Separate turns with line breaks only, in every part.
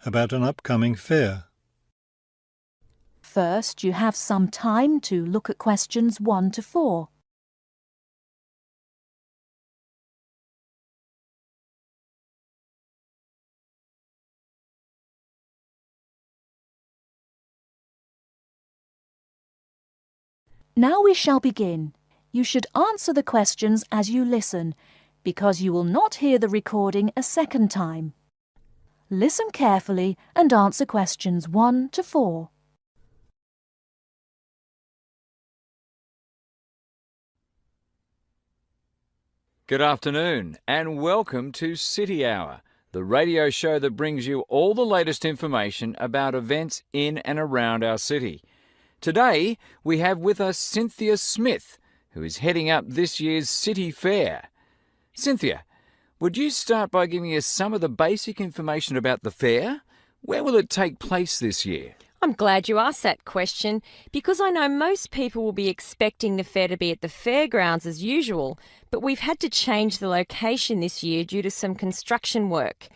about an upcoming fair.
First, you have some time to look at questions 1 to 4. Now we shall begin. You should answer the questions as you listen, because you will not hear the recording a second time. Listen carefully and answer questions 1 to 4.
Good afternoon and welcome to City Hour, the radio show that brings you all the latest information about events in and around our city. Today we have with us Cynthia Smith, who is heading up this year's City Fair. Cynthia, would you start by giving us some of the basic information about the fair? Where will it take place this year?
I'm glad you asked that question because I know most people will be expecting the fair to be at the fairgrounds as usual, but we've had to change the location this year due to some construction work.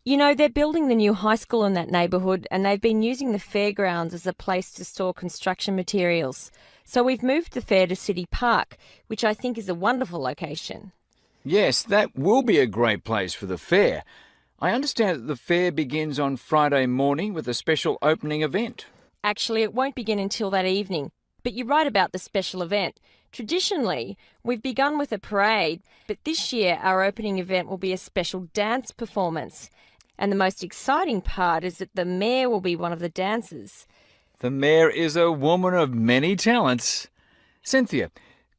You know, they're building the new high school in that neighbourhood and they've been using the fairgrounds as a place to store construction materials. So we've moved the fair to City Park, which I think is a wonderful location.
Yes, that will be a great place for the fair. I understand that the fair begins on Friday morning with a special opening event.
Actually, it won't begin until that evening, but you're right about the special event. Traditionally, we've begun with a parade, but this year our opening event will be a special dance performance. And the most exciting part is that the mayor will be one of the dancers.
The mayor is a woman of many talents. Cynthia,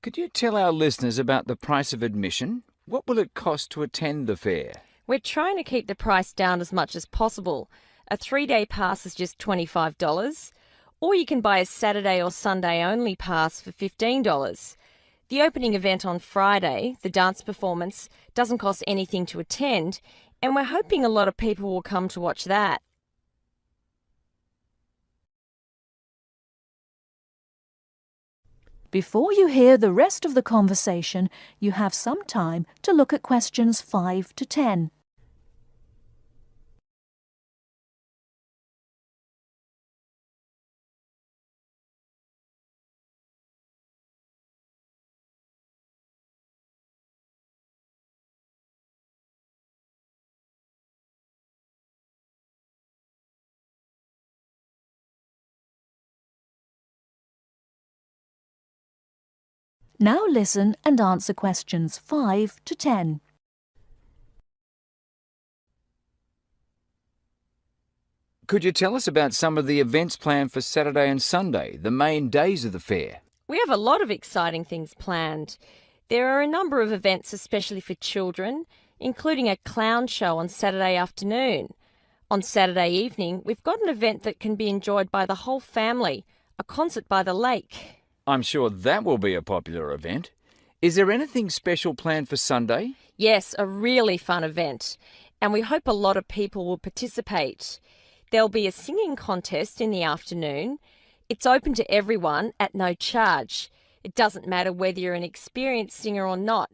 could you tell our listeners about the price of admission? What will it cost to attend the fair?
We're trying to keep the price down as much as possible. A 3-day pass is just $25, or you can buy a Saturday or Sunday only pass for $15. The opening event on Friday, the dance performance, doesn't cost anything to attend, and we're hoping a lot of people will come to watch that.
Before you hear the rest of the conversation, you have some time to look at questions 5 to 10. Now listen and answer questions 5 to 10.
Could you tell us about some of the events planned for Saturday and Sunday, the main days of the fair?
We have a lot of exciting things planned. There are a number of events especially for children, including a clown show on Saturday afternoon. On Saturday evening, we've got an event that can be enjoyed by the whole family, a concert by the lake.
I'm sure that will be a popular event. Is there anything special planned for Sunday?
Yes, a really fun event, and we hope a lot of people will participate. There'll be a singing contest in the afternoon. It's open to everyone at no charge. It doesn't matter whether you're an experienced singer or not.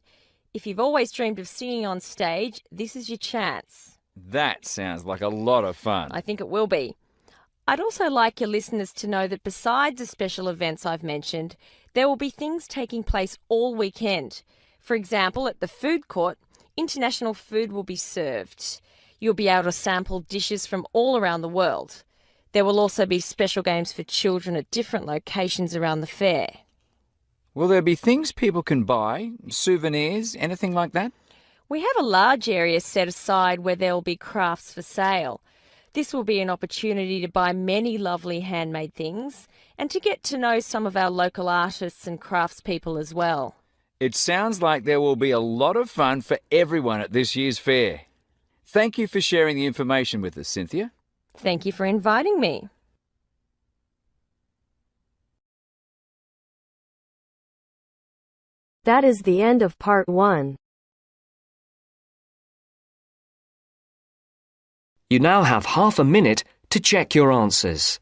If you've always dreamed of singing on stage, this is your chance.
That sounds like a lot of fun.
I think it will be. I'd also like your listeners to know that besides the special events I've mentioned, there will be things taking place all weekend. For example, at the food court, international food will be served. You'll be able to sample dishes from all around the world. There will also be special games for children at different locations around the fair.
Will there be things people can buy, souvenirs, anything like that?
We have a large area set aside where there will be crafts for sale. This will be an opportunity to buy many lovely handmade things and to get to know some of our local artists and craftspeople as well.
It sounds like there will be a lot of fun for everyone at this year's fair. Thank you for sharing the information with us, Cynthia.
Thank you for inviting me.
That is the end of part 1.
You now have half a minute to check your answers.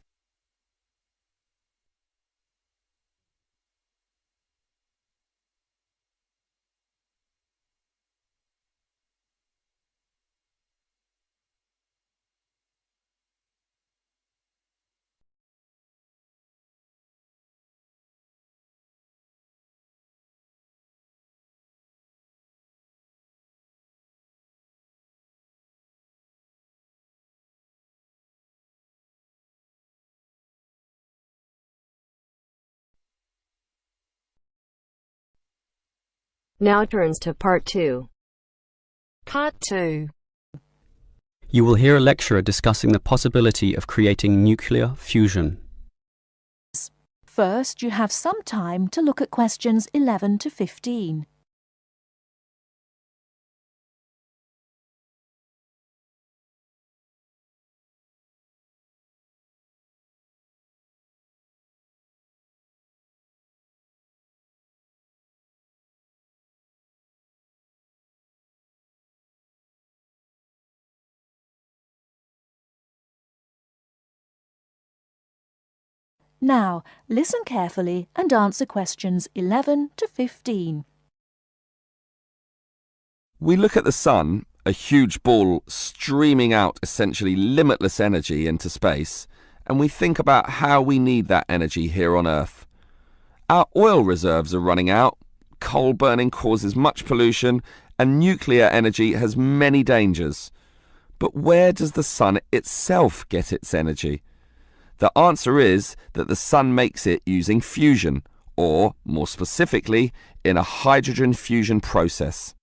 Now turns to part 2.
Part 2.
You will hear a lecturer discussing the possibility of creating nuclear fusion.
First, you have some time to look at questions 11 to 15. Now, listen carefully and answer questions 11 to 15.
We look at the sun, a huge ball streaming out essentially limitless energy into space, and we think about how we need that energy here on Earth. Our oil reserves are running out, coal burning causes much pollution, and nuclear energy has many dangers. But where does the sun itself get its energy? The answer is that the sun makes it using fusion, or, more specifically, in a hydrogen fusion process.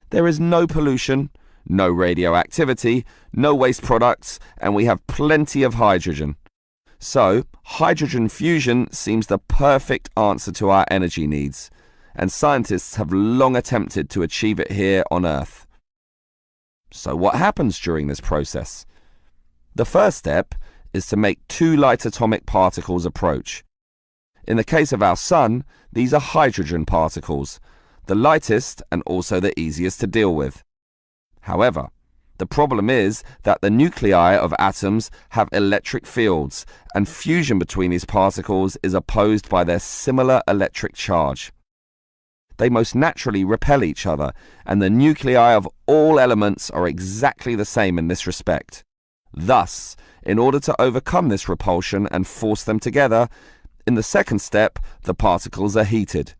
There is no pollution, no radioactivity, no waste products, and we have plenty of hydrogen. So, hydrogen fusion seems the perfect answer to our energy needs, and scientists have long attempted to achieve it here on Earth. So what happens during this process? The first step is to make two light atomic particles approach. In the case of our sun, these are hydrogen particles, the lightest and also the easiest to deal with. However, the problem is that the nuclei of atoms have electric fields, and fusion between these particles is opposed by their similar electric charge. They most naturally repel each other, and the nuclei of all elements are exactly the same in this respect. Thus, in order to overcome this repulsion and force them together, in the second step, the particles are heated.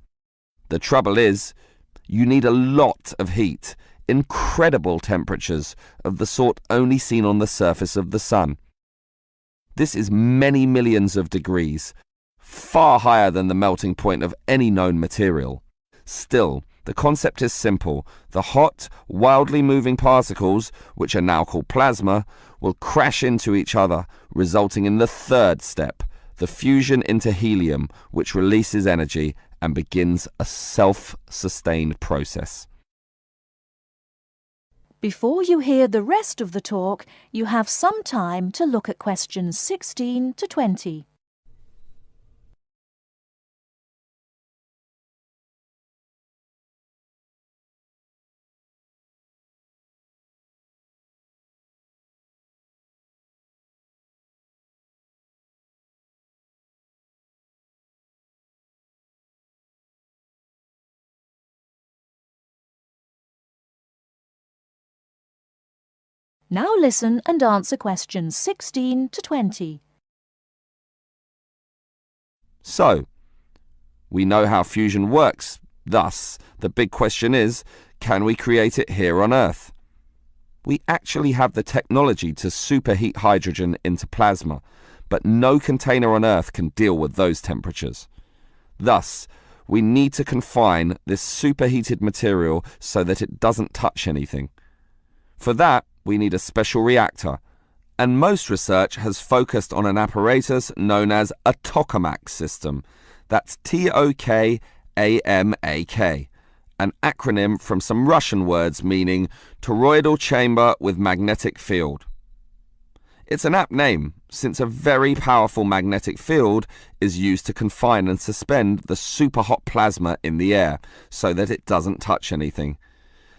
The trouble is, you need a lot of heat, incredible temperatures of the sort only seen on the surface of the sun. This is many millions of degrees, far higher than the melting point of any known material. Still, the concept is simple. The hot, wildly moving particles, which are now called plasma, will crash into each other, resulting in the third step, the fusion into helium, which releases energy and begins a self-sustained process.
Before you hear the rest of the talk, you have some time to look at questions 16 to 20. Now listen and answer questions 16 to 20.
So, we know how fusion works. Thus, the big question is, can we create it here on Earth? We actually have the technology to superheat hydrogen into plasma, but no container on Earth can deal with those temperatures. Thus, we need to confine this superheated material so that it doesn't touch anything. For that, we need a special reactor, and most research has focused on an apparatus known as a tokamak system. That's Tokamak, an acronym from some Russian words meaning toroidal chamber with magnetic field. It's an apt name, since a very powerful magnetic field is used to confine and suspend the super hot plasma in the air so that it doesn't touch anything.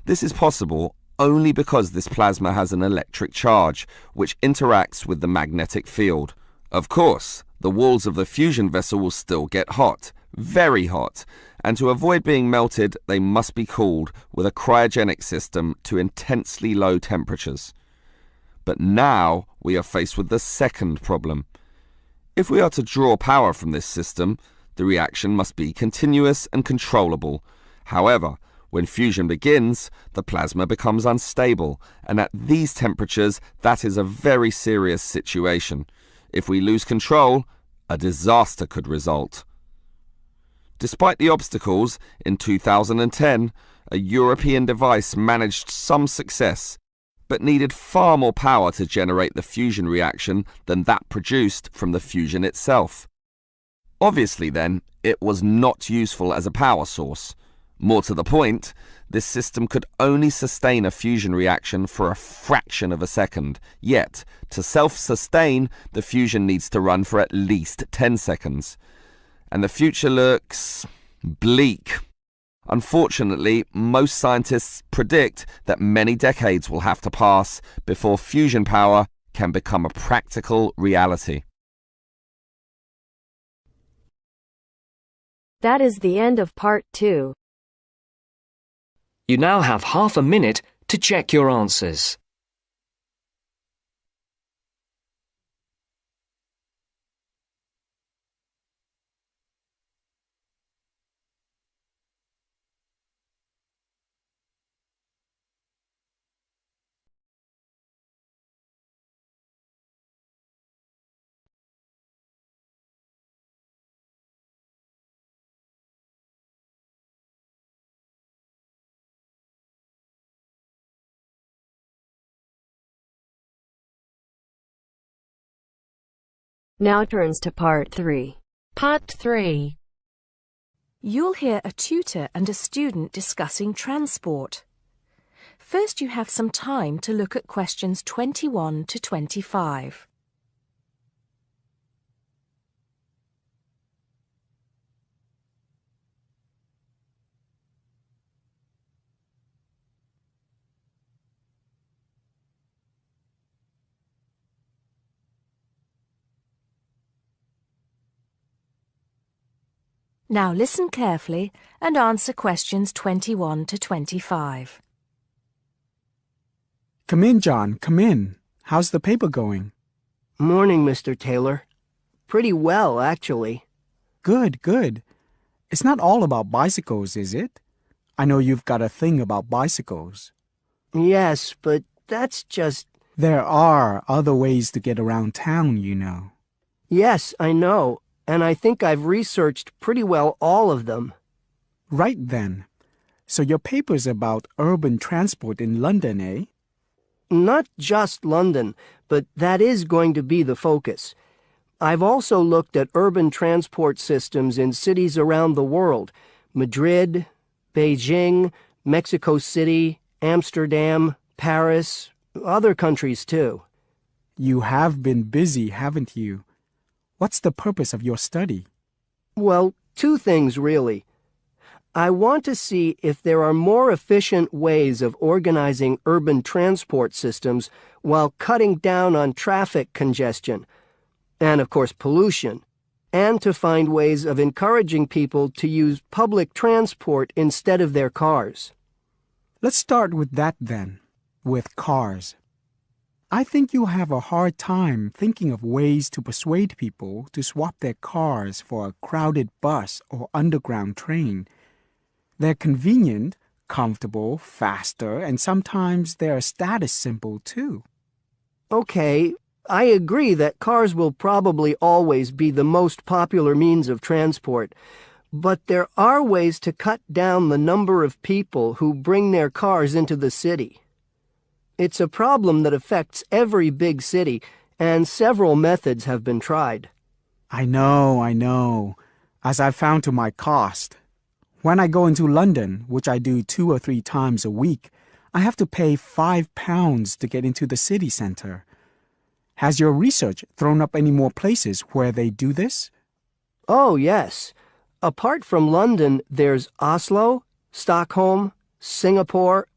This is possible only because this plasma has an electric charge, which interacts with the magnetic field. Of course, the walls of the fusion vessel will still get hot, very hot, and to avoid being melted, they must be cooled with a cryogenic system to intensely low temperatures. But now we are faced with the second problem. If we are to draw power from this system, the reaction must be continuous and controllable. However, when fusion begins, the plasma becomes unstable, and at these temperatures, that is a very serious situation. If we lose control, a disaster could result. Despite the obstacles, in 2010, a European device managed some success, but needed far more power to generate the fusion reaction than that produced from the fusion itself. Obviously then, it was not useful as a power source. More to the point, this system could only sustain a fusion reaction for a fraction of a second, yet, to self-sustain, the fusion needs to run for at least 10 seconds. And the future looks bleak. Unfortunately, most scientists predict that many decades will have to pass before fusion power can become a practical reality.
That is the end of part 2.
You now have half a minute to check your answers.
Now turns to part 3.
Part 3.
You'll hear a tutor and a student discussing transport. First, you have some time to look at questions 21 to 25. Now listen carefully and answer questions 21 to 25.
Come in, John, come in. How's the paper going?
Morning, Mr. Taylor. Pretty well, actually.
Good, good. It's not all about bicycles, is it? I know you've got a thing about bicycles.
Yes, but that's just...
There are other ways to get around town, you know.
Yes, I know, and I think I've researched pretty well all of them.
Right then. So your paper's about urban transport in London, eh?
Not just London, but that is going to be the focus. I've also looked at urban transport systems in cities around the world. Madrid, Beijing, Mexico City, Amsterdam, Paris, other countries too.
You have been busy, haven't you? What's the purpose of your study?
Well, two things really. I want to see if there are more efficient ways of organizing urban transport systems while cutting down on traffic congestion, and of course pollution, and to find ways of encouraging people to use public transport instead of their cars.
Let's start with that then, with cars. I think you'll have a hard time thinking of ways to persuade people to swap their cars for a crowded bus or underground train. They're convenient, comfortable, faster, and sometimes they're a status symbol too.
Okay, I agree that cars will probably always be the most popular means of transport, but there are ways to cut down the number of people who bring their cars into the city. It's a problem that affects every big city, and several methods have been tried.
I know, as I've found to my cost. When I go into London, which I do 2 or 3 times a week, I have to pay £5 to get into the city centre. Has your research thrown up any more places where they do this?
Oh, yes. Apart from London, there's Oslo, Stockholm, Singapore.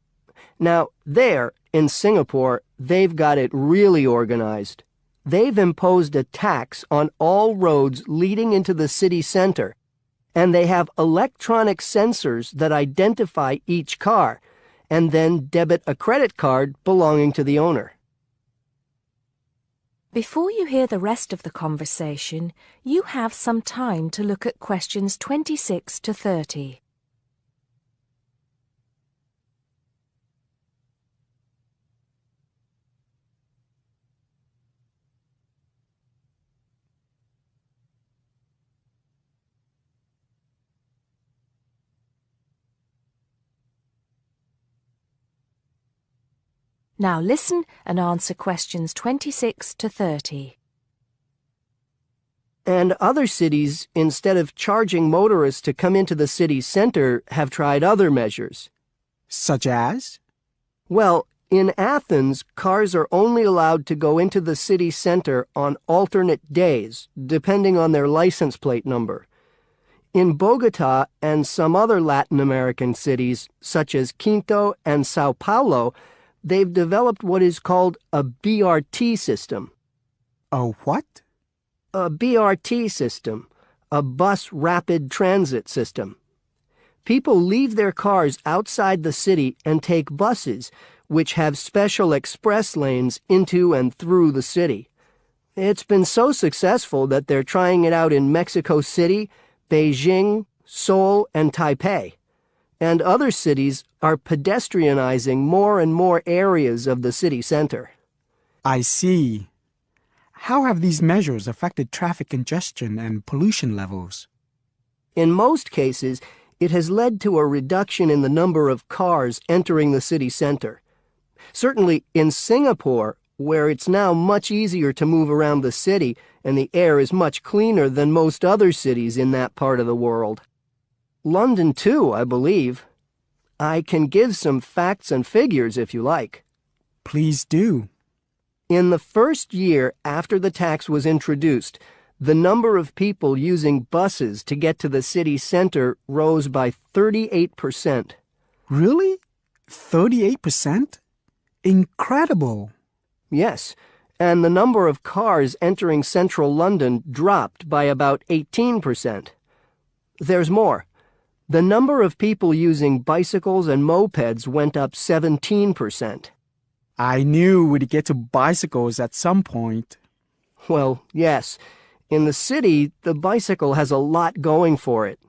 Now, there, in Singapore, they've got it really organized. They've imposed a tax on all roads leading into the city center, and they have electronic sensors that identify each car, and then debit a credit card belonging to the owner.
Before you hear the rest of the conversation, you have some time to look at questions 26 to 30.
Now listen and answer questions 26 to 30.
And other cities, instead of charging motorists to come into the city center, have tried other measures.
Such as?
Well, in Athens, cars are only allowed to go into the city center on alternate days, depending on their license plate number. In Bogota and some other Latin American cities, such as Quito and Sao Paulo, they've developed what is called a BRT system.
A what?
A BRT system, a bus rapid transit system. People leave their cars outside the city and take buses, which have special express lanes into and through the city. It's been so successful that they're trying it out in Mexico City, Beijing, Seoul, and Taipei. And other cities are pedestrianizing more and more areas of the city center.
I see. How have these measures affected traffic congestion and pollution levels?
In most cases, it has led to a reduction in the number of cars entering the city center. Certainly in Singapore, where it's now much easier to move around the city and the air is much cleaner than most other cities in that part of the world. London too, I believe. I can give some facts and figures if you like.
Please do.
In the first year after the tax was introduced, the number of people using buses to get to the city center rose by 38%.
Really? 38%? Incredible!
Yes, and the number of cars entering central London dropped by about 18%. There's more. The number of people using bicycles and mopeds went up 17%.
I knew we'd get to bicycles at some point.
Well, yes. In the city, the bicycle has a lot going for it.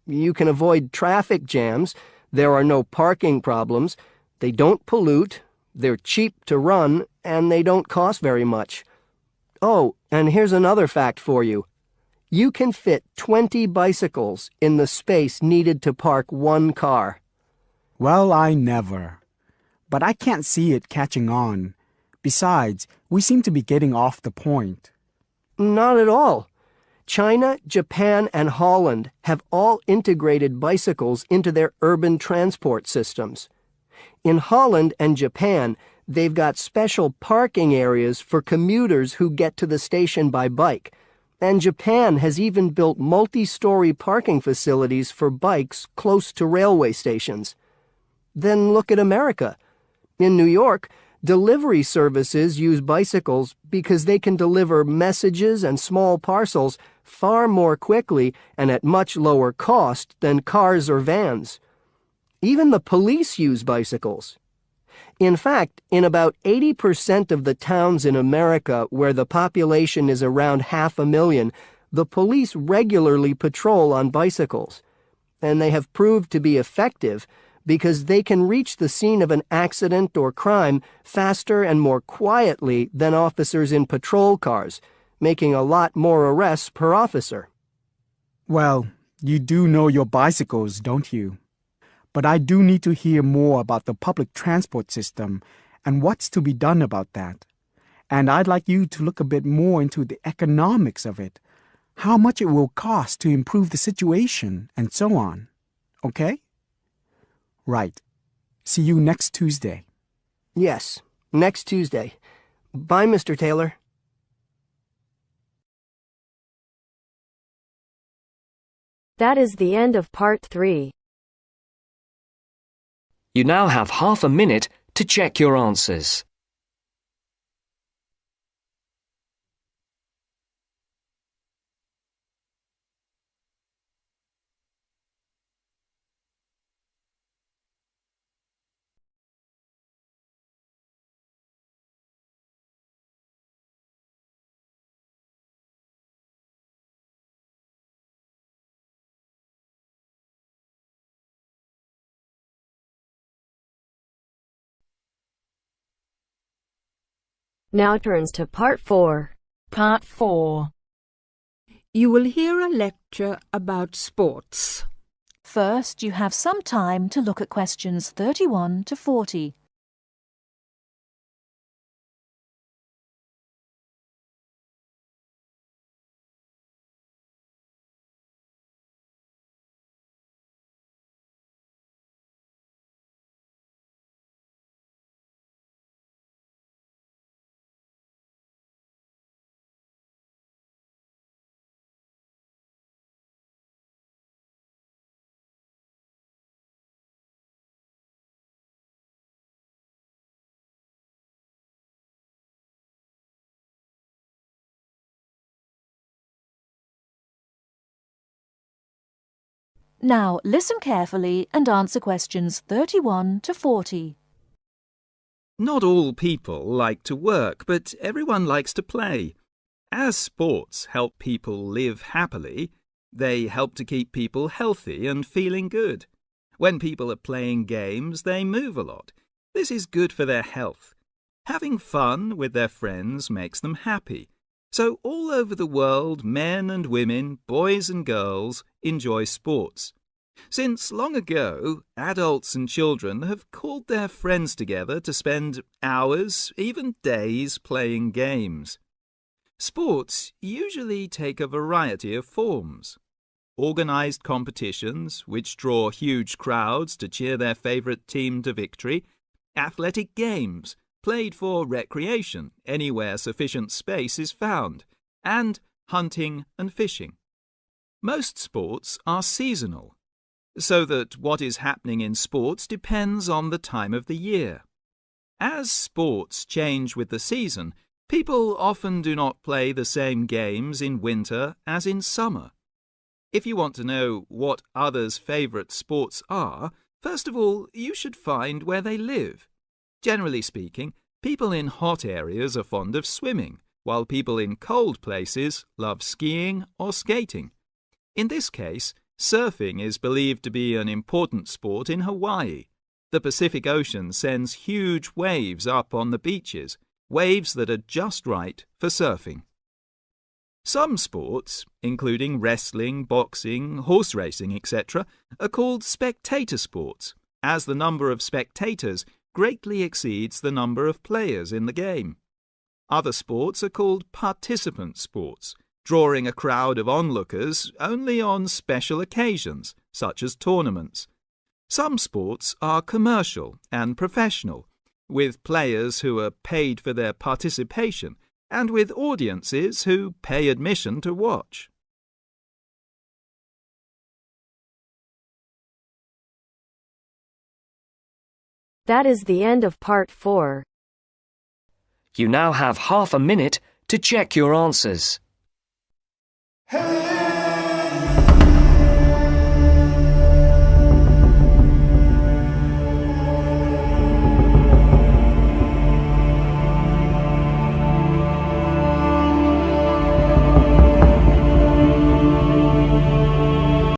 You can avoid traffic jams, there are no parking problems, they don't pollute, they're cheap to run, and they don't cost very much. Oh, and here's another fact for you. You can fit 20 bicycles in the space needed to park one car.
Well, I never. But I can't see it catching on. Besides, we seem to be getting off the point.
Not at all. China, Japan, and Holland have all integrated bicycles into their urban transport systems. In Holland and Japan, they've got special parking areas for commuters who get to the station by bike, and Japan has even built multi-story parking facilities for bikes close to railway stations. Then look at America. In New York, delivery services use bicycles because they can deliver messages and small parcels far more quickly and at much lower cost than cars or vans. Even the police use bicycles. In fact, in about 80% of the towns in America where the population is around 500,000, the police regularly patrol on bicycles. And they have proved to be effective because they can reach the scene of an accident or crime faster and more quietly than officers in patrol cars, making a lot more arrests per officer.
Well, you do know your bicycles, don't you? But I do need to hear more about the public transport system and what's to be done about that. And I'd like you to look a bit more into the economics of it, how much it will cost to improve the situation, and so on. Okay? Right. See you next Tuesday.
Yes, next Tuesday. Bye, Mr. Taylor.
That is the end of part 3.
You now have half a minute to check your answers.
Now turns to part 4.
Part 4.
You will hear a lecture about sports.
First, you have some time to look at questions 31 to 40. Now listen carefully and answer questions 31 to 40.
Not all people like to work, but everyone likes to play. As sports help people live happily, they help to keep people healthy and feeling good. When people are playing games, they move a lot. This is good for their health. Having fun with their friends makes them happy. So all over the world, men and women, boys and girls enjoy sports. Since long ago, adults and children have called their friends together to spend hours, even days, playing games. Sports usually take a variety of forms. Organised competitions, which draw huge crowds to cheer their favourite team to victory, athletic games, played for recreation anywhere sufficient space is found, and hunting and fishing. Most sports are seasonal, so that what is happening in sports depends on the time of the year. As sports change with the season, people often do not play the same games in winter as in summer. If you want to know what others' favourite sports are, first of all, you should find where they live. Generally speaking, people in hot areas are fond of swimming, while people in cold places love skiing or skating. In this case, surfing is believed to be an important sport in Hawaii. The Pacific Ocean sends huge waves up on the beaches, waves that are just right for surfing. Some sports, including wrestling, boxing, horse racing, etc., are called spectator sports, as the number of spectators greatly exceeds the number of players in the game. Other sports are called participant sports, drawing a crowd of onlookers only on special occasions, such as tournaments. Some sports are commercial and professional, with players who are paid for their participation and with audiences who pay admission to watch.
That is the end of part 4.
You now have half a minute to check your answers.
Hey!